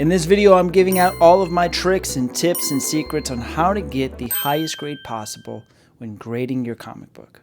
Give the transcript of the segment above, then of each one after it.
In this video, I'm giving out all of my tricks and tips and secrets on how to get the highest grade possible when grading your comic book.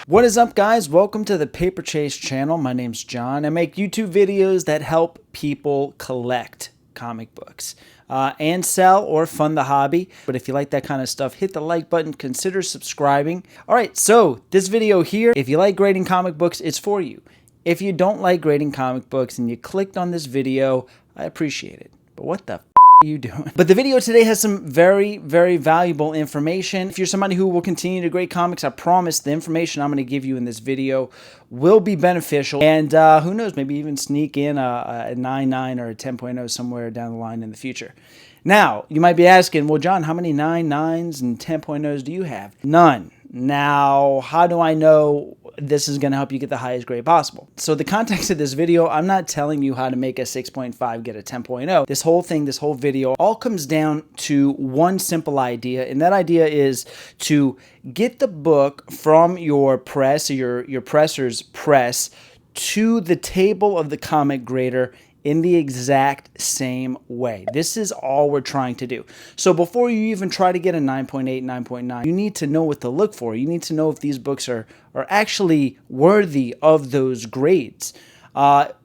What is up, guys? Welcome to the Paper Chase channel. My name's John. I make YouTube videos that help people collect comic books and sell or fund the hobby. But if you like that kind of stuff, hit the like button, consider subscribing. All right, so this video here, if you like grading comic books, it's for you. If you don't like grading comic books and you clicked on this video, I appreciate it. But what the f are you doing? But the video today has some very, very valuable information. If you're somebody who will continue to grade comics, I promise the information I'm going to give you in this video will be beneficial. And who knows, maybe even sneak in a 9.9 or a 10.0 somewhere down the line in the future. Now, you might be asking, well, John, how many 9.9s and 10.0s do you have? None. Now, how do I know this is going to help you get the highest grade possible? So the context of this video, I'm not telling you how to make a 6.5 get a 10.0. This whole thing, this whole video, all comes down to one simple idea, and that idea is to get the book from your press or your presser's press to the table of the comic grader in the exact same way. This is all we're trying to do. So before you even try to get a 9.8, 9.9, you need to know what to look for. You need to know if these books are actually worthy of those grades,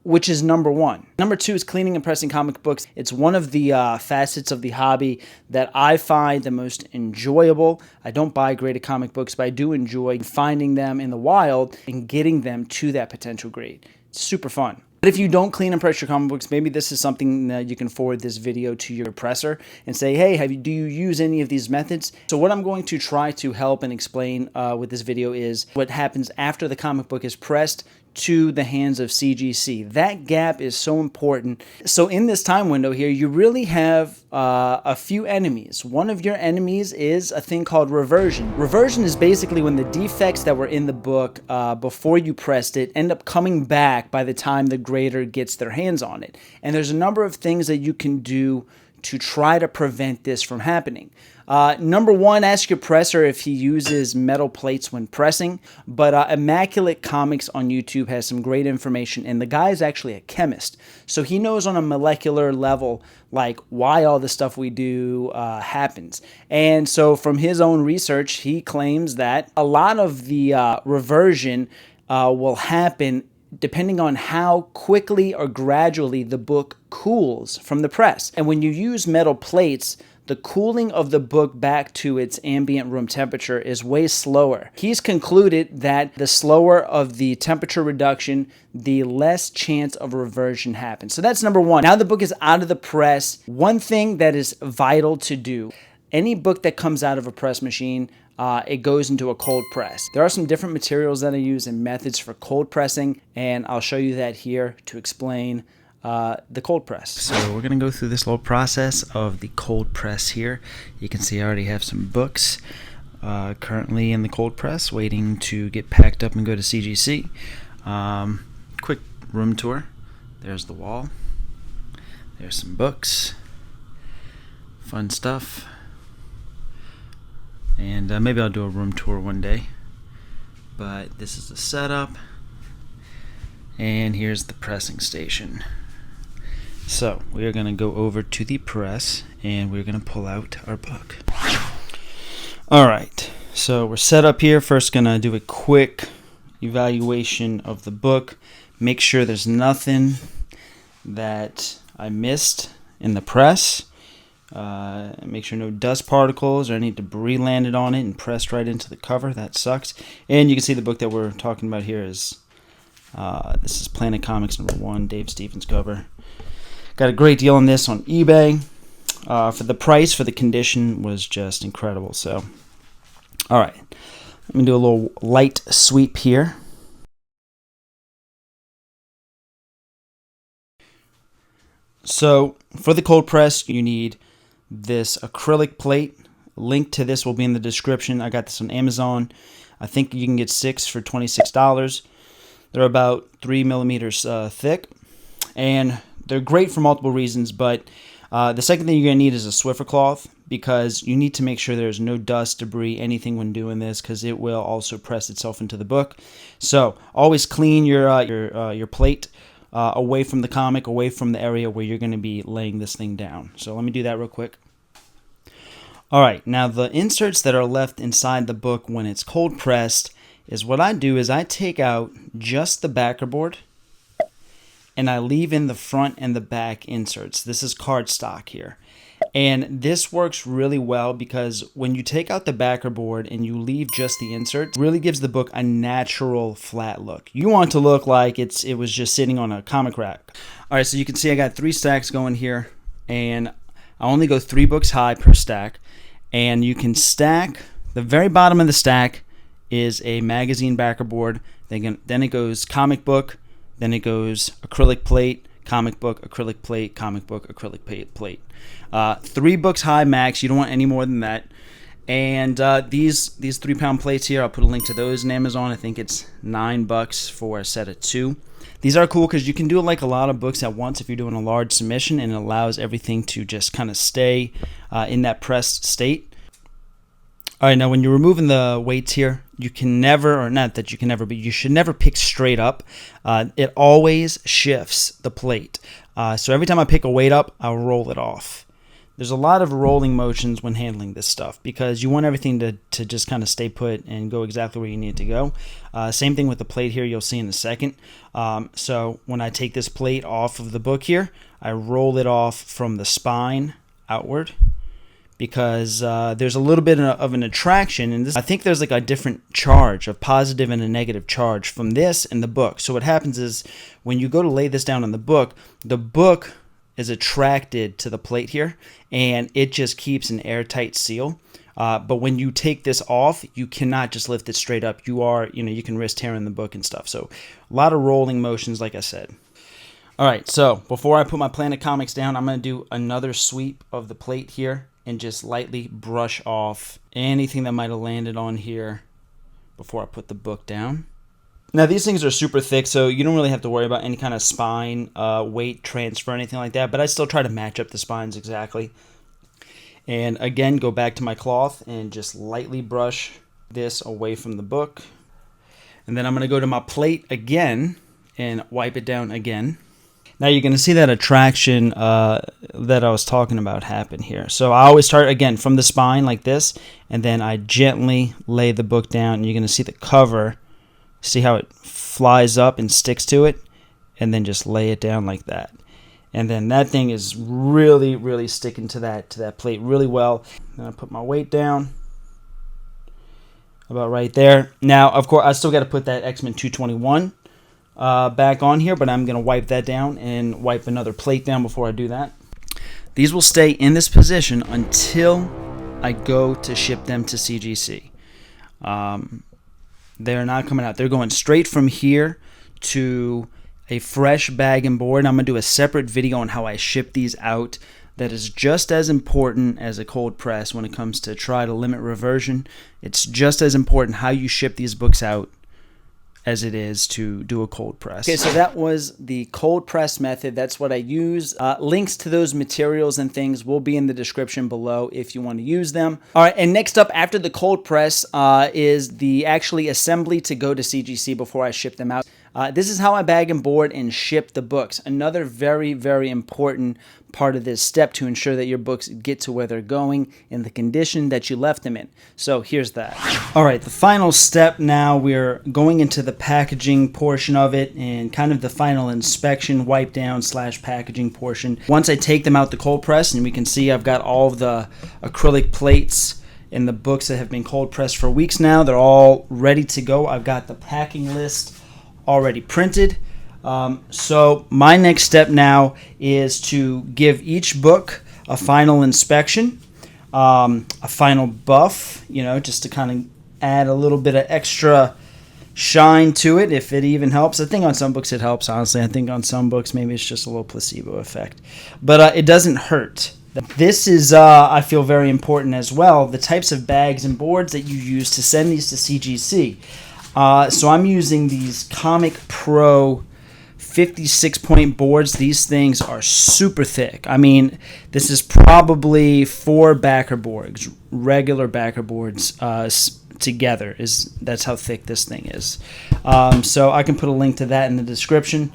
which is number one. Number two is cleaning and pressing comic books. It's one of the facets of the hobby that I find the most enjoyable. I don't buy graded comic books, but I do enjoy finding them in the wild and getting them to that potential grade. It's super fun. But if you don't clean and press your comic books, maybe this is something that you can forward this video to your presser and say, hey, do you use any of these methods? So what I'm going to try to help and explain with this video is what happens after the comic book is pressed to the hands of CGC. That gap is so important. So in this time window here, you really have a few enemies. One of your enemies is a thing called reversion. Reversion is basically when the defects that were in the book before you pressed it end up coming back by the time the grader gets their hands on it. And there's a number of things that you can do to try to prevent this from happening. Number one, ask your presser if he uses metal plates when pressing, but Acrylic Comics on YouTube has some great information, and the guy is actually a chemist, so he knows on a molecular level like why all the stuff we do happens. And so from his own research, he claims that a lot of the reversion will happen depending on how quickly or gradually the book cools from the press. And when you use metal plates, the cooling of the book back to its ambient room temperature is way slower. He's concluded that the slower of the temperature reduction, the less chance of reversion happens. So that's number one. Now the book is out of the press. One thing that is vital to do, any book that comes out of a press machine, it goes into a cold press. There are some different materials that I use and methods for cold pressing, and I'll show you that here to explain the cold press. So we're going to go through this little process of the cold press here. You can see I already have some books currently in the cold press waiting to get packed up and go to CGC. Quick room tour. There's the wall. There's some books. Fun stuff. And maybe I'll do a room tour one day. But this is the setup. And here's the pressing station. So we are going to go over to the press and we're going to pull out our book. Alright, so we're set up here. First going to do a quick evaluation of the book. Make sure there's nothing that I missed in the press. Make sure no dust particles or any debris landed on it and pressed right into the cover. That sucks. And you can see the book that we're talking about here is this is Planet Comics #1, Dave Stevens cover. Got a great deal on this on eBay. For the price, for the condition, was just incredible. So, all right, let me do a little light sweep here. So for the cold press, you need this acrylic plate. Link to this will be in the description. I got this on Amazon. I think you can get 6 for $26. They're about 3 millimeters thick, and they're great for multiple reasons, but The second thing you're going to need is a Swiffer cloth, because you need to make sure there's no dust, debris, anything when doing this, because it will also press itself into the book. So always clean your plate away from the comic, away from the area where you're going to be laying this thing down. So let me do that real quick. All right, now the inserts that are left inside the book when it's cold pressed is what I do is I take out just the backer board and I leave in the front and the back inserts. This is cardstock here. And this works really well because when you take out the backer board and you leave just the inserts, it really gives the book a natural flat look. You want it to look like it was just sitting on a comic rack. All right, so you can see I got 3 stacks going here, and I only go 3 books high per stack. And you can stack, the very bottom of the stack is a magazine backer board. Then it goes comic book, then it goes acrylic plate, comic book, acrylic plate, comic book, acrylic plate. 3 books high max. You don't want any more than that. And these 3-pound plates here, I'll put a link to those on Amazon. I think it's $9 for a set of 2. These are cool because you can do like a lot of books at once if you're doing a large submission, and it allows everything to just kind of stay in that pressed state. All right, now when you're removing the weights here, you can never, or not that you can never, but you should never pick straight up. It always shifts the plate. So every time I pick a weight up, I'll roll it off. There's a lot of rolling motions when handling this stuff because you want everything to just kind of stay put and go exactly where you need it to go. Same thing with the plate here, you'll see in a second. So when I take this plate off of the book here, I roll it off from the spine outward because there's a little bit of an attraction. And I think there's like a different charge, a positive and a negative charge from this and the book. So what happens is when you go to lay this down on the book is attracted to the plate here, and it just keeps an airtight seal. But when you take this off, you cannot just lift it straight up. You can risk tearing the book and stuff. So a lot of rolling motions, like I said. All right, so before I put my Planet Comics down, I'm going to do another sweep of the plate here and just lightly brush off anything that might have landed on here before I put the book down. Now, these things are super thick, so you don't really have to worry about any kind of spine, weight transfer, anything like that, but I still try to match up the spines exactly. And again, go back to my cloth and just lightly brush this away from the book. And then I'm going to go to my plate again and wipe it down again. Now you're going to see that attraction that I was talking about happen here. So I always start, again, from the spine like this, and then I gently lay the book down, and you're going to see the cover. See how it flies up and sticks to it, and then just lay it down like that. And then that thing is really, really sticking to that plate really well. Then I put my weight down about right there. Now, of course, I still got to put that X-Men 221 back on here, but I'm going to wipe that down and wipe another plate down before I do that. These will stay in this position until I go to ship them to CGC. They're not coming out. They're going straight from here to a fresh bag and board. I'm going to do a separate video on how I ship these out. That is just as important as a cold press when it comes to try to limit reversion. It's just as important how you ship these books out as it is to do a cold press. Okay, so that was the cold press method. That's what I use. Links to those materials and things will be in the description below if you want to use them. All right, and next up after the cold press is the actually assembly to go to CGC before I ship them out. This is how I bag and board and ship the books. Another very, very important part of this step to ensure that your books get to where they're going in the condition that you left them in. So here's that. All right, the final step now, we're going into the packaging portion of it and kind of the final inspection, wipe down / packaging portion. Once I take them out the cold press, and we can see I've got all of the acrylic plates in the books that have been cold pressed for weeks now. They're all ready to go. I've got the packing list already printed. So my next step now is to give each book a final inspection, a final buff, just to kind of add a little bit of extra shine to it, if it even helps. I think on some books it helps, honestly. I think on some books maybe it's just a little placebo effect, but it doesn't hurt. This is, I feel, very important as well, the types of bags and boards that you use to send these to CGC. So I'm using these Comic Pro 56-point boards. These things are super thick. I mean, this is probably 4 backer boards, regular backer boards together. That's how thick this thing is. So I can put a link to that in the description.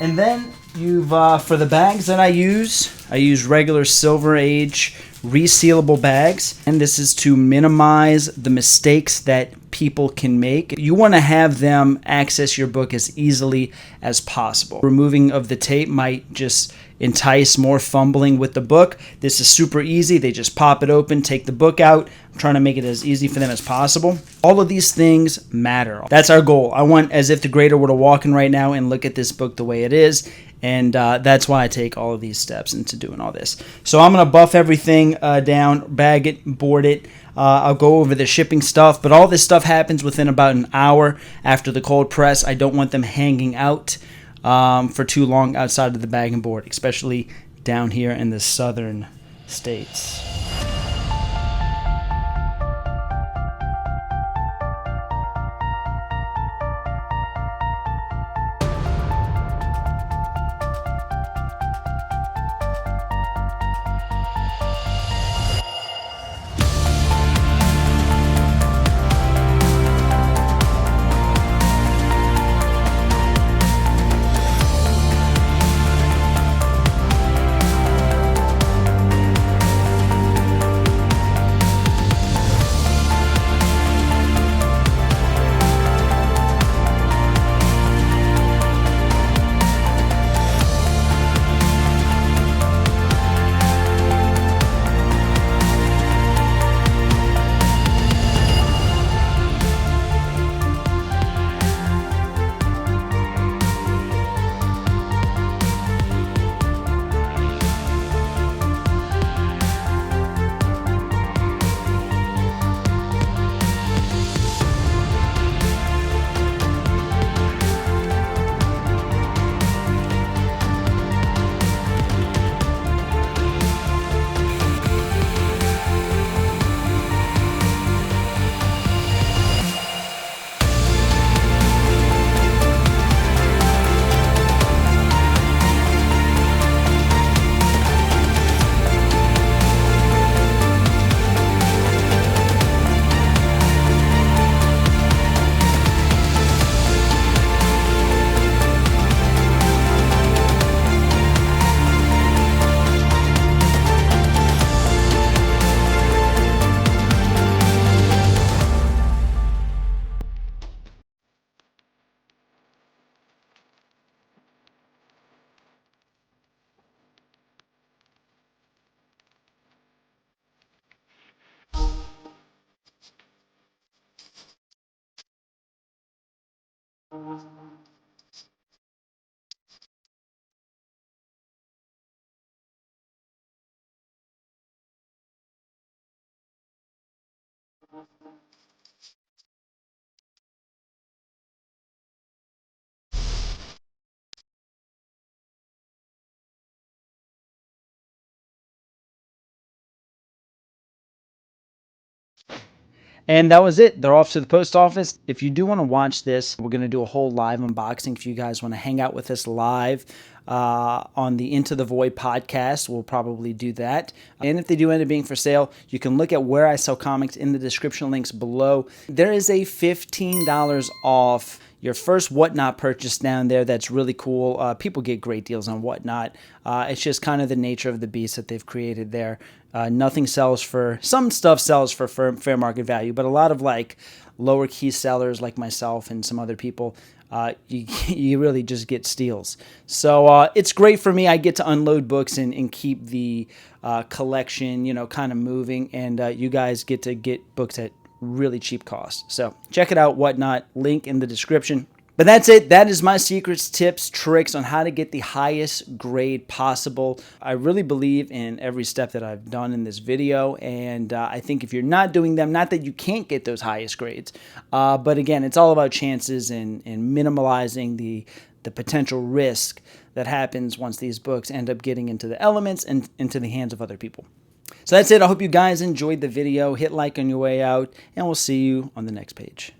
And then for the bags that I use regular Silver Age resealable bags, and this is to minimize the mistakes that people can make. You want to have them access your book as easily as possible. Removing of the tape might just entice more fumbling with the book. This is super easy. They just pop it open, take the book out. I'm trying to make it as easy for them as possible. All of these things matter. That's our goal. I want as if the grader were to walk in right now and look at this book the way it is. And that's why I take all of these steps into doing all this. So I'm going to buff everything down, bag it, board it. I'll go over the shipping stuff. But all this stuff happens within about an hour after the cold press. I don't want them hanging out for too long outside of the bag and board, especially down here in the southern states. And that was it. They're off to the post office. If you do want to watch this, we're going to do a whole live unboxing. If you guys want to hang out with us live on the Into the Void podcast, we'll probably do that. And if they do end up being for sale, you can look at where I sell comics in the description links below. There is a $15 off your first Whatnot purchase down there. That's really cool. People get great deals on Whatnot. It's just kind of the nature of the beast that they've created there. Nothing sells for, some stuff sells for fair market value, but a lot of like lower key sellers like myself and some other people, you really just get steals. So it's great for me. I get to unload books and keep the collection, kind of moving, and you guys get to get books at really cheap cost. So check it out, Whatnot, link in the description. But that's it. That is my secrets, tips, tricks on how to get the highest grade possible. I really believe in every step that I've done in this video, and I think if you're not doing them, not that you can't get those highest grades, but again, it's all about chances and minimalizing the potential risk that happens once these books end up getting into the elements and into the hands of other people. So that's it. I hope you guys enjoyed the video. Hit like on your way out, and we'll see you on the next page.